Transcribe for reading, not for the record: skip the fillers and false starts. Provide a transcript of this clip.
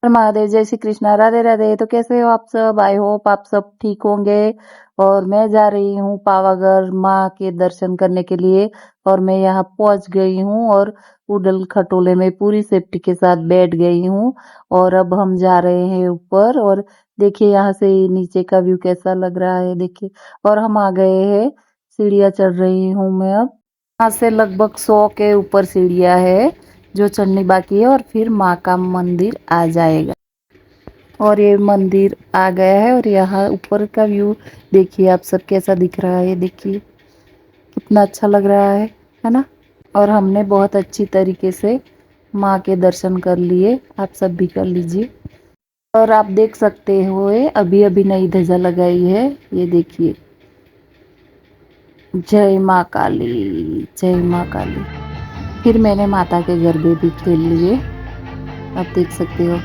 हर महादेव, जय श्री कृष्णा, राधे राधे। तो कैसे हो आप सब? आई होप आप सब ठीक होंगे। और मैं जा रही हूँ पावागढ़ माँ के दर्शन करने के लिए। और मैं यहाँ पहुंच गई हूँ और उडल खटोले में पूरी सेफ्टी के साथ बैठ गई हूँ। और अब हम जा रहे हैं ऊपर। और देखिए यहाँ से नीचे का व्यू कैसा लग रहा है, देखिए। और हम आ गए हैं, सीढ़ियाँ चढ़ रही हूँ मैं अब। यहाँ से लगभग 100 के ऊपर सीढ़ियाँ है जो चढ़नी बाकी है, और फिर माँ का मंदिर आ जाएगा। और ये मंदिर आ गया है। और यहाँ ऊपर का व्यू देखिए आप सब कैसा दिख रहा है, देखिए कितना अच्छा लग रहा है ना। और हमने बहुत अच्छी तरीके से माँ के दर्शन कर लिए, आप सब भी कर लीजिए। और आप देख सकते हो अभी अभी नई ध्वजा लगाई है, ये देखिए। जय माँ काली, जय माँ काली। फिर मैंने माता के गरबे भी खेल लिए, आप देख सकते हो।